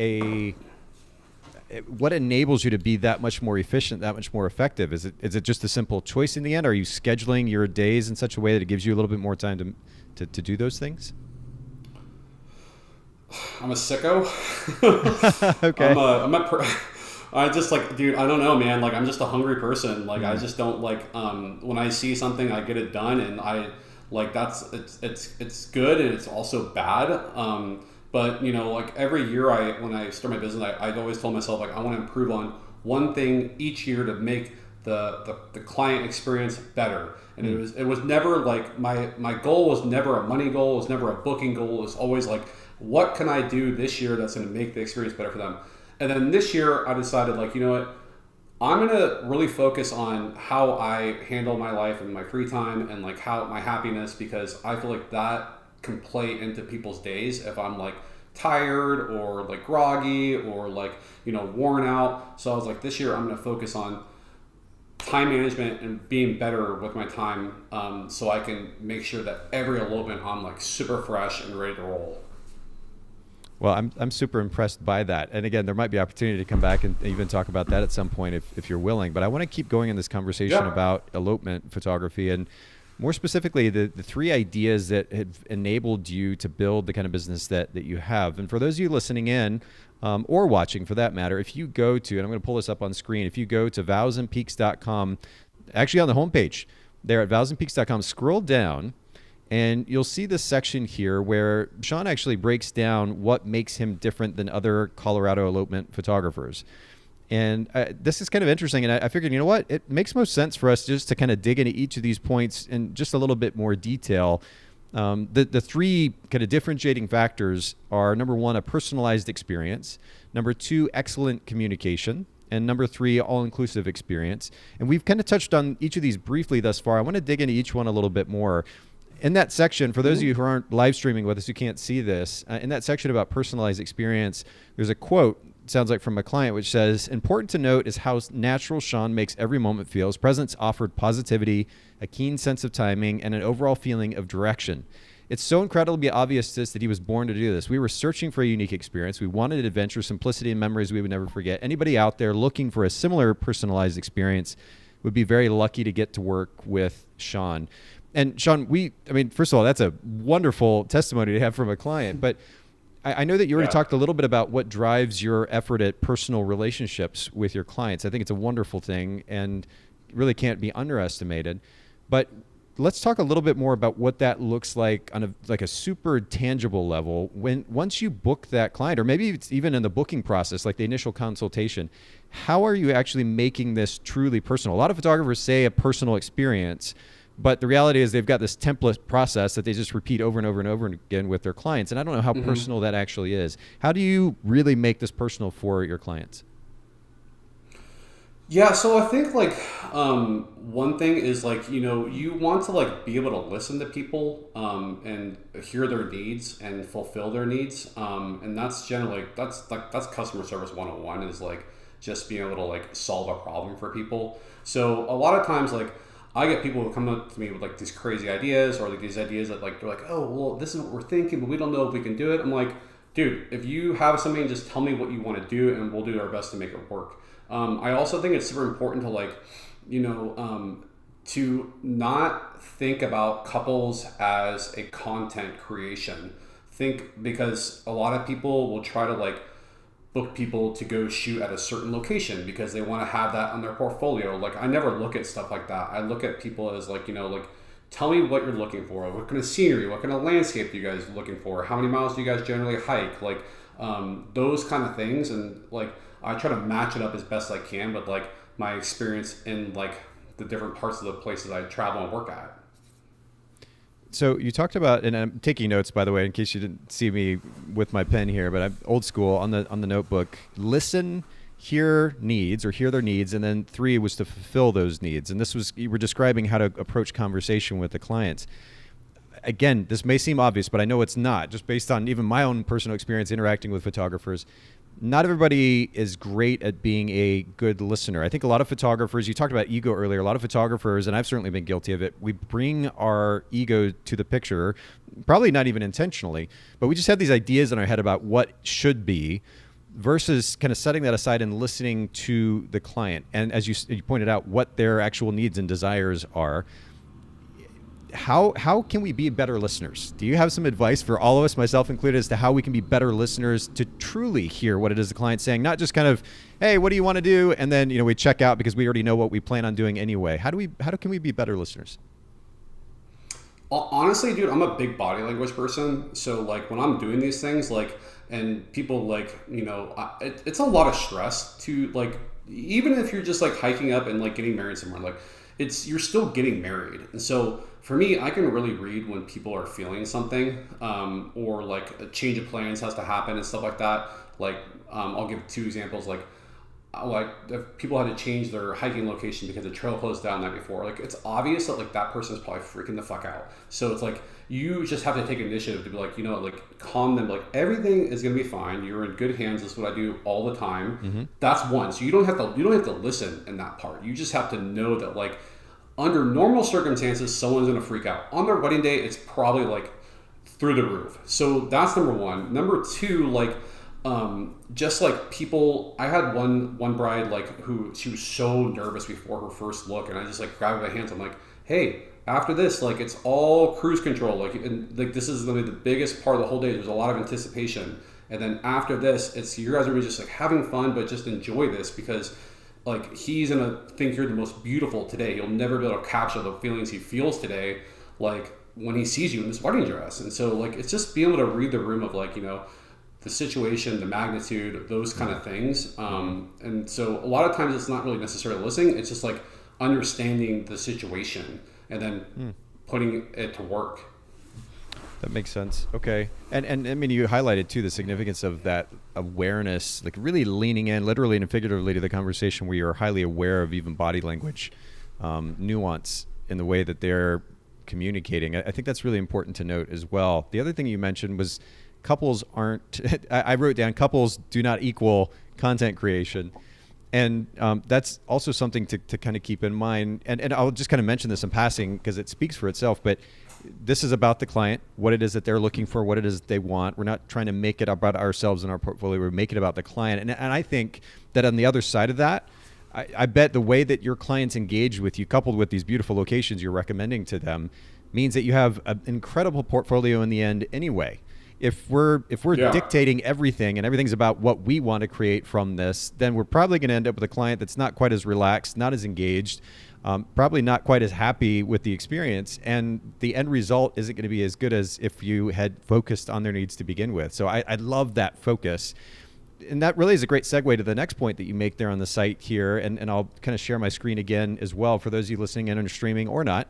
Speaker 1: what enables you to be that much more efficient, that much more effective? Is it just a simple choice in the end? Are you scheduling your days in such a way that it gives you a little bit more time to do those things?
Speaker 2: I'm a sicko.
Speaker 1: Okay.
Speaker 2: I just like, dude, I don't know, man. Like, I'm just a hungry person. Like, I just don't like, when I see something, I get it done, and I like, it's good, and it's also bad. But like every year when I start my business, I've always told myself, like, I want to improve on one thing each year to make the client experience better. And it was never like, my goal was never a money goal. It was never a booking goal. It was always like, what can I do this year that's going to make the experience better for them? And then this year I decided, like, you know what, I'm going to really focus on how I handle my life and my free time, and like how my happiness, because I feel like that can play into people's days if I'm like tired or like groggy or like, worn out. So I was like, this year I'm going to focus on time management and being better with my time, so I can make sure that every elopement I'm like super fresh and ready to roll.
Speaker 1: Well, I'm super impressed by that. And again, there might be opportunity to come back and even talk about that at some point if you're willing. But I want to keep going in this conversation about elopement photography, and more specifically, the three ideas that have enabled you to build the kind of business that you have. And for those of you listening in, or watching for that matter, if you go to, and I'm going to pull this up on screen, if you go to vowsandpeaks.com, actually on the homepage there at vowsandpeaks.com, scroll down, and you'll see this section here where Sean actually breaks down what makes him different than other Colorado elopement photographers. And this is kind of interesting, and I figured, you know what, it makes most sense for us just to kind of dig into each of these points in just a little bit more detail. The three kind of differentiating factors are, number one, a personalized experience, number two, excellent communication, and number three, all-inclusive experience. And we've kind of touched on each of these briefly thus far. I want to dig into each one a little bit more. In that section, for those of you who aren't live streaming with us, who can't see this, in that section about personalized experience, there's a quote, sounds like from a client, which says, "Important to note is how natural Sean makes every moment feel. His presence offered positivity, a keen sense of timing, and an overall feeling of direction. It's so incredibly obvious to us that he was born to do this. We were searching for a unique experience. We wanted adventure, simplicity, and memories we would never forget. Anybody out there looking for a similar personalized experience would be very lucky to get to work with Sean." And Sean, first of all, that's a wonderful testimony to have from a client, but I know that you already talked a little bit about what drives your effort at personal relationships with your clients. I think it's a wonderful thing and really can't be underestimated. But let's talk a little bit more about what that looks like on a super tangible level. Once you book that client, or maybe it's even in the booking process, like the initial consultation, how are you actually making this truly personal? A lot of photographers say a personal experience, but the reality is they've got this template process that they just repeat over and over and over again with their clients. And I don't know how personal that actually is. How do you really make this personal for your clients?
Speaker 2: Yeah, so I think one thing is you want to be able to listen to people and hear their needs and fulfill their needs. And that's generally, that's customer service 101 is just being able to solve a problem for people. So a lot of times I get people who come up to me with these crazy ideas or these ideas that they're like, oh, well, this is what we're thinking, but we don't know if we can do it. I'm like, dude, if you have something, just tell me what you want to do and we'll do our best to make it work. I also think it's super important to not think about couples as a content creation. Because a lot of people will try to book people to go shoot at a certain location because they want to have that on their portfolio. I never look at stuff like that. I look at people as tell me what you're looking for. What kind of scenery, what kind of landscape are you guys looking for? How many miles do you guys generally hike? Those kind of things. And I try to match it up as best I can with my experience in the different parts of the places I travel and work at.
Speaker 1: So you talked about, and I'm taking notes, by the way, in case you didn't see me with my pen here, but I'm old school on the notebook. Listen, hear their needs, and then 3 was to fulfill those needs. And you were describing how to approach conversation with the clients. Again, this may seem obvious, but I know it's not. Just based on even my own personal experience interacting with photographers, not everybody is great at being a good listener. I think a lot of photographers, you talked about ego earlier, a lot of photographers, and I've certainly been guilty of it, we bring our ego to the picture, probably not even intentionally, but we just have these ideas in our head about what should be versus kind of setting that aside and listening to the client. And as you pointed out, what their actual needs and desires are. How can we be better listeners? Do you have some advice for all of us, myself included, as to how we can be better listeners to truly hear what it is the client's saying, not just kind of, hey, what do you want to do? And then, we check out because we already know what we plan on doing anyway. How can we be better listeners?
Speaker 2: Honestly, dude, I'm a big body language person. So when I'm doing these things, and people it's a lot of stress to even if you're just hiking up and getting married somewhere, you're still getting married. And so for me, I can really read when people are feeling something, or a change of plans has to happen and stuff like that. I'll give 2 examples. If people had to change their hiking location because the trail closed down the night before, it's obvious that that person's probably freaking the fuck out. So it's you just have to take initiative to be calm them. Everything is gonna be fine. You're in good hands. This is what I do all the time. Mm-hmm. That's one. So you don't have to listen in that part. You just have to know that under normal circumstances, someone's gonna freak out. On their wedding day, it's probably through the roof. So that's number 1. Number 2, just people, I had one bride who she was so nervous before her first look, and I just grabbed her hands. I'm like, hey, after this, it's all cruise control. This is gonna be the biggest part of the whole day. There's a lot of anticipation, And then after this, it's you guys are gonna be just like having fun, but just enjoy this because like he's gonna think you're the most beautiful today. You'll never be able to capture the feelings he feels today, like when he sees you in this wedding dress. And so like it's just being able to read the room of like, you know, the situation, the magnitude, those kind of things. And so a lot of times it's not really necessarily listening. It's just like understanding the situation and then putting it to work.
Speaker 1: That makes sense. Okay. And I mean, you highlighted too the significance of that awareness, like really leaning in literally and figuratively to the conversation where you're highly aware of even body language, nuance in the way that they're communicating. I think that's really important to note as well. The other thing you mentioned was couples aren't, I wrote down couples do not equal content creation. And that's also something to kind of keep in mind. And I'll just kind of mention this in passing because it speaks for itself, but this is about the client, what it is that they're looking for, what it is that they want. We're not trying to make it about ourselves and our portfolio. We're making it about the client. And I think that on the other side of that, I bet the way that your clients engage with you, coupled with these beautiful locations you're recommending to them, means that you have an incredible portfolio in the end anyway. If we're dictating everything and everything's about what we want to create from this, then we're probably going to end up with a client that's not quite as relaxed, not as engaged, probably not quite as happy with the experience. And the end result isn't going to be as good as if you had focused on their needs to begin with. So I love that focus. And that really is a great segue to the next point that you make there on the site here. And I'll kind of share my screen again as well for those of you listening in or streaming or not.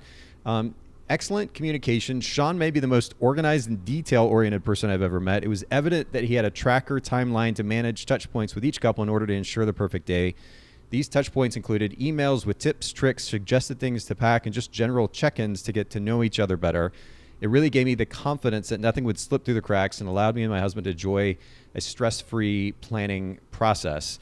Speaker 1: Excellent communication. Sean may be the most organized and detail-oriented person I've ever met. It was evident that he had a tracker timeline to manage touch points with each couple in order to ensure the perfect day. These touch points included emails with tips, tricks, suggested things to pack, and just general check-ins to get to know each other better. It really gave me the confidence that nothing would slip through the cracks and allowed me and my husband to enjoy a stress-free planning process.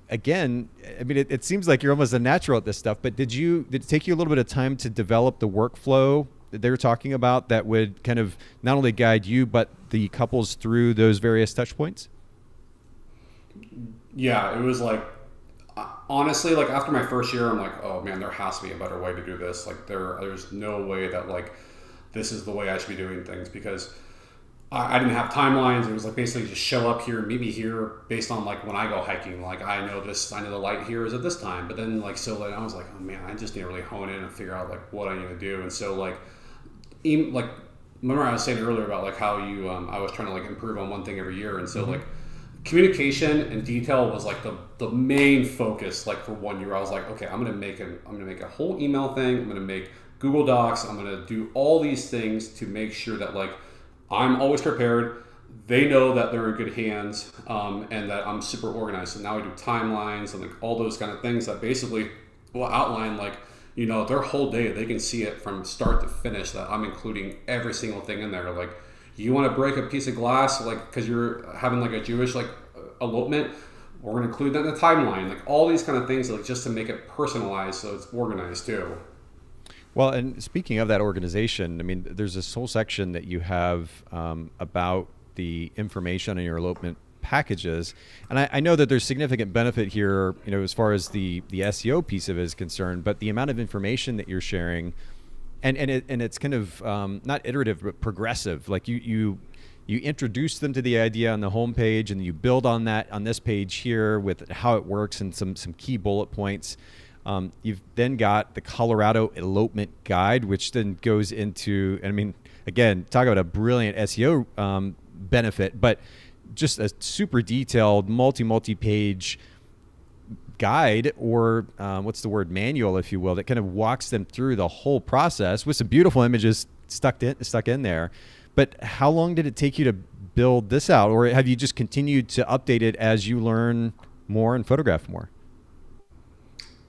Speaker 1: Again, I mean, it seems like you're almost a natural at this stuff, but did it take you a little bit of time to develop the workflow that they were talking about that would kind of not only guide you, but the couples through those various touch points?
Speaker 2: Yeah, it was like, honestly, like after my first year, I'm like, oh man, there has to be a better way to do this. Like there's no way that like, this is the way I should be doing things because I didn't have timelines. It was like basically just show up here, meet me here based on like when I go hiking. Like I know the light here is at this time. But then like, so like, I was like, oh man, I just need to really hone in and figure out like what I need to do. And so like, even like, remember I was saying earlier about like how you, I was trying to like improve on one thing every year. And so like communication and detail was like the main focus. Like for 1 year, I was like, okay, I'm going to make a whole email thing. I'm going to make Google Docs. I'm going to do all these things to make sure that like, I'm always prepared. They know that they're in good hands and that I'm super organized. So now I do timelines and like all those kind of things that basically will outline like, you know, their whole day. They can see it from start to finish that I'm including every single thing in there. Like you want to break a piece of glass, like because you're having like a Jewish like elopement, we're going to include that in the timeline. Like all these kind of things like just to make it personalized so it's organized too.
Speaker 1: Well, and speaking of that organization, I mean, there's this whole section that you have about the information on your elopement packages. And I know that there's significant benefit here, you know, as far as the SEO piece of it is concerned, but the amount of information that you're sharing and it's kind of not iterative, but progressive. Like you introduce them to the idea on the homepage and you build on that on this page here with how it works and some key bullet points. You've then got the Colorado Elopement Guide, which then goes into, I mean, again, talk about a brilliant SEO benefit, but just a super detailed multi-page guide or what's the word, manual, if you will, that kind of walks them through the whole process with some beautiful images stuck in there. But how long did it take you to build this out? Or have you just continued to update it as you learn more and photograph more?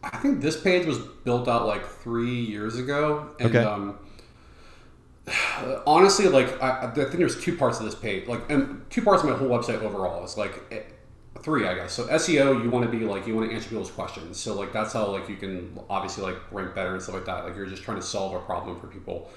Speaker 2: I think this page was built out like 3 years ago. And honestly, like I think there's two parts of this page, like, and two parts of my whole website overall. It's like three, I guess. So SEO, you want to answer people's questions. So like that's how like you can obviously like rank better and stuff like that. Like you're just trying to solve a problem for people.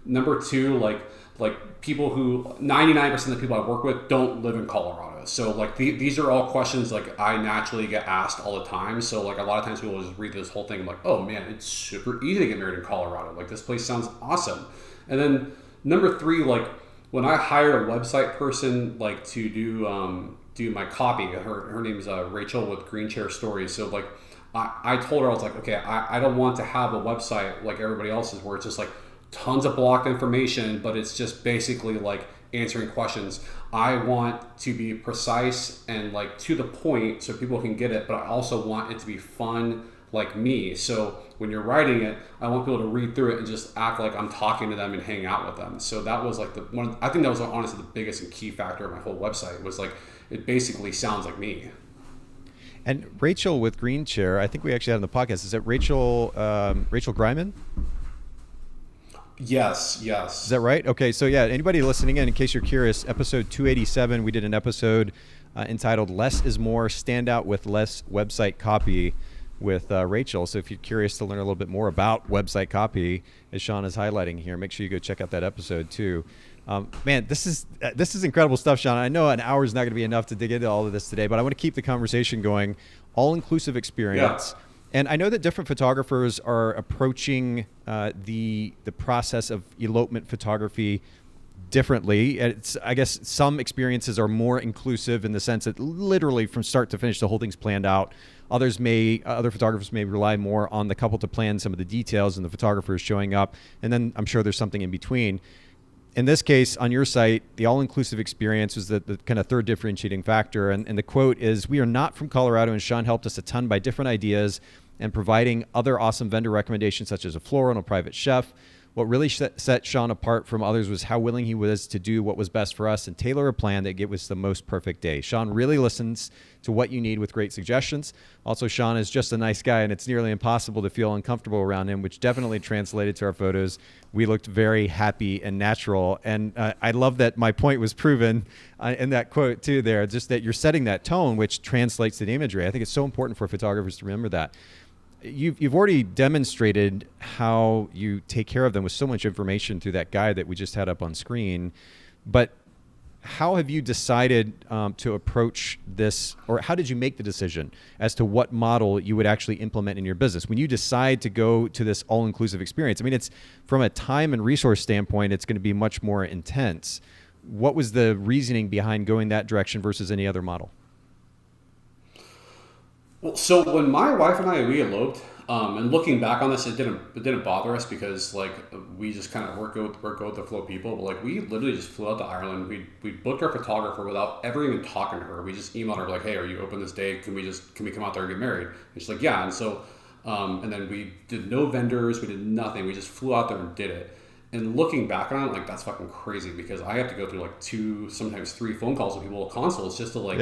Speaker 2: Number two, like people who 99% of the people I work with don't live in Colorado. So like these are all questions like I naturally get asked all the time. So like a lot of times people will just read this whole thing and like, oh man, it's super easy to get married in Colorado. Like this place sounds awesome. And then number three, like when I hired a website person like to do my copy, her name's Rachel with Green Chair Stories. So like I told her, I was like, okay, I don't want to have a website like everybody else's where it's just like tons of blocked information, but it's just basically like answering questions. I want to be precise and like to the point so people can get it, but I also want it to be fun like me. So when you're writing it, I want people to read through it and just act like I'm talking to them and hang out with them. So that was like I think that was honestly the biggest and key factor of my whole website was like, it basically sounds like me.
Speaker 1: And Rachel with Green Chair, I think we actually had on the podcast. Is that Rachel Greiman?
Speaker 2: Yes.
Speaker 1: Is that right? Okay, so yeah, anybody listening in case you're curious, episode 287, we did an episode entitled Less is More, Stand Out with Less Website Copy with Rachel. So if you're curious to learn a little bit more about website copy, as Sean is highlighting here, make sure you go check out that episode too. Man, this is incredible stuff, Sean. I know an hour is not going to be enough to dig into all of this today, but I want to keep the conversation going. All-inclusive experience. Yeah. And I know that different photographers are approaching the process of elopement photography differently. I guess some experiences are more inclusive in the sense that literally from start to finish, the whole thing's planned out. Other photographers may rely more on the couple to plan some of the details and the photographer is showing up. And then I'm sure there's something in between. In this case, on your site, the all-inclusive experience was the kind of third differentiating factor. And the quote is, "We are not from Colorado, and Sean helped us a ton by different ideas and providing other awesome vendor recommendations such as a floral and a private chef. What really set Sean apart from others was how willing he was to do what was best for us and tailor a plan that gave us the most perfect day. Sean really listens to what you need with great suggestions. Also, Sean is just a nice guy, and it's nearly impossible to feel uncomfortable around him," which definitely translated to our photos. We looked very happy and natural. And I love that my point was proven in that quote too there, just that you're setting that tone, which translates to the imagery. I think it's so important for photographers to remember that. You've already demonstrated how you take care of them with so much information through that guide that we just had up on screen. But how have you decided to approach this, or how did you make the decision as to what model you would actually implement in your business? When you decide to go to this all-inclusive experience, I mean, it's from a time and resource standpoint, it's going to be much more intense. What was the reasoning behind going that direction versus any other model?
Speaker 2: Well, so when my wife and we eloped, and looking back on this, it didn't bother us because like we just kind of work with the flow people. But like we literally just flew out to Ireland. We booked our photographer without ever even talking to her. We just emailed her like, "Hey, are you open this day? Can we come out there and get married?" And she's like, "Yeah." And so, and then we did no vendors. We did nothing. We just flew out there and did it. And looking back on it, like that's fucking crazy because I have to go through like 2, sometimes 3 phone calls with people at consults just to like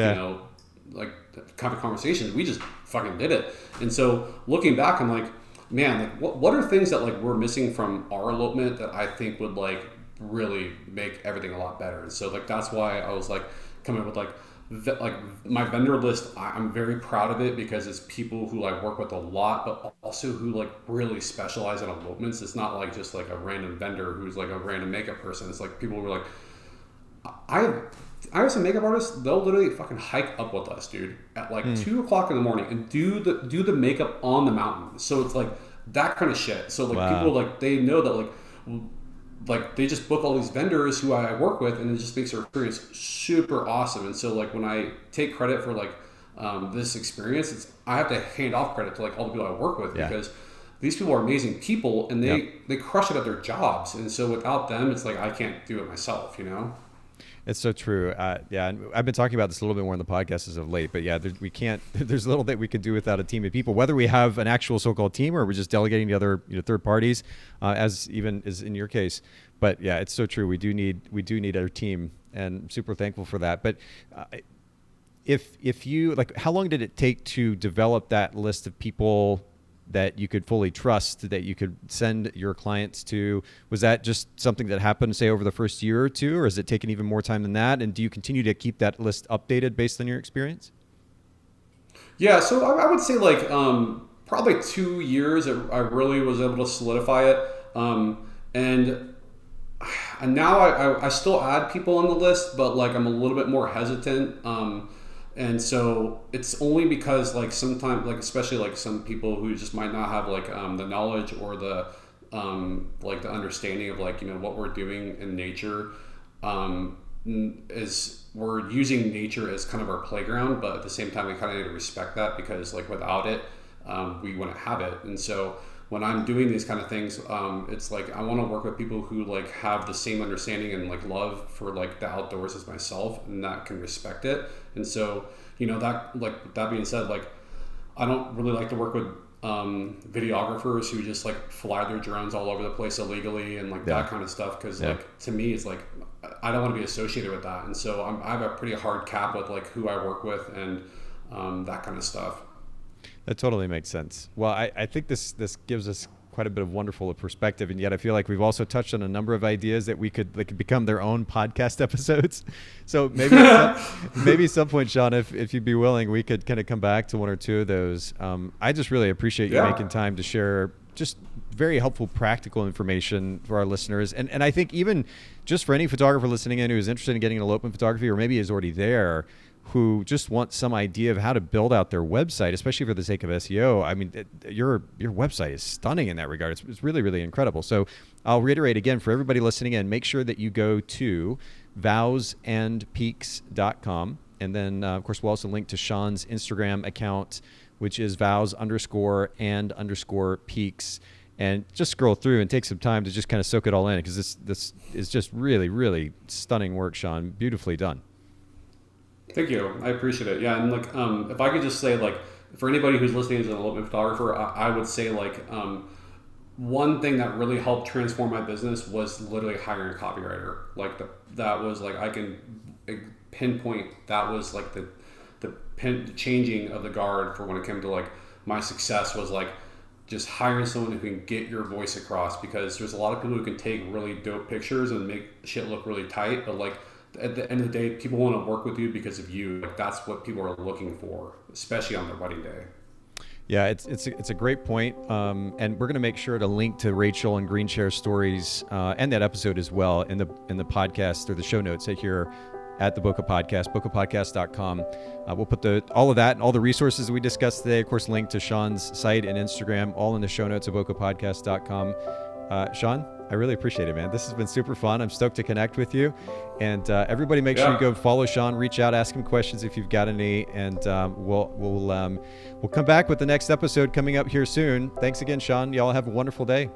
Speaker 2: like kind of conversations. We just fucking did it. And so looking back, I'm like, man, like what are things that like we're missing from our elopement that I think would like really make everything a lot better. And so like that's why I was like coming up with like my vendor list. I'm very proud of it because it's people who I work with a lot, but also who like really specialize in elopements. It's not like just like a random vendor who's like a random makeup person. It's like people who are like, I have some makeup artists, they'll literally fucking hike up with us, dude, at like 2:00 in the morning and do the makeup on the mountain. So it's like that kind of shit. So like people like they know that like they just book all these vendors who I work with, and it just makes their experience super awesome. And so like when I take credit for like this experience, I have to hand off credit to like all the people I work with because these people are amazing people and they crush it at their jobs. And so without them, it's like I can't do it myself, you know?
Speaker 1: It's so true. And I've been talking about this a little bit more in the podcast as of late, but we can't, there's little that we could do without a team of people, whether we have an actual so-called team or we're just delegating to other third parties, as even is in your case. But yeah, it's so true. We do need our team, and I'm super thankful for that. But if you, like, how long did it take to develop that list of people that you could fully trust, that you could send your clients to? Was that just something that happened, say, over the first year or two, or has it taken even more time than that? And do you continue to keep that list updated based on your experience?
Speaker 2: Yeah, so I would say like probably 2 years I really was able to solidify it. And now I still add people on the list, but like I'm a little bit more hesitant. And so it's only because like sometimes, like especially like some people who just might not have like the knowledge or the like the understanding of like what we're doing in nature. is we're using nature as kind of our playground, but at the same time we kind of need to respect that, because like without it, we wouldn't have it. And so when I'm doing these kind of things, it's like I want to work with people who like have the same understanding and like love for like the outdoors as myself, and that can respect it. And so, you know, that, like, with that being said, like I don't really like to work with videographers who just like fly their drones all over the place illegally and like that kind of stuff, because like to me it's like I don't want to be associated with that. And so I have a pretty hard cap with like who I work with and that kind of stuff.
Speaker 1: That totally makes sense. Well, I think this gives us quite a bit of wonderful perspective, and yet I feel like we've also touched on a number of ideas that could become their own podcast episodes. So maybe maybe at some point, Sean, if you'd be willing, we could kind of come back to one or two of those. I just really appreciate you making time to share just very helpful practical information for our listeners, and I think even just for any photographer listening in who is interested in getting into elopement photography, or maybe is already there, who just want some idea of how to build out their website, especially for the sake of SEO. I mean, your website is stunning in that regard. It's really, really incredible. So I'll reiterate again for everybody listening in, make sure that you go to vowsandpeaks.com. And then, of course, we'll also link to Sean's Instagram account, which is vows_and_peaks. And just scroll through and take some time to just kind of soak it all in, because this is just really, really stunning work, Sean. Beautifully done.
Speaker 2: Thank you. I appreciate it. Yeah. And like, if I could just say, like, for anybody who's listening as an elopement photographer, I would say like, one thing that really helped transform my business was literally hiring a copywriter. Like that was like, I can pinpoint, that was like the changing of the guard for when it came to like my success, was like just hiring someone who can get your voice across, because there's a lot of people who can take really dope pictures and make shit look really tight, but like, at the end of the day, people want to work with you because of you. Like that's what people are looking for, especially on their wedding day.
Speaker 1: Yeah, it's a great point. And we're going to make sure to link to Rachel and GreenShare's stories and that episode as well in the podcast or the show notes here at the Bokeh Podcast, bokehpodcast.com. We'll put all of that and all the resources we discussed today, of course, linked to Sean's site and Instagram, all in the show notes at bokehpodcast.com. Sean, I really appreciate it, man. This has been super fun. I'm stoked to connect with you. And everybody make sure you go follow Sean, reach out, ask him questions if you've got any. And we'll come back with the next episode coming up here soon. Thanks again, Sean. Y'all have a wonderful day.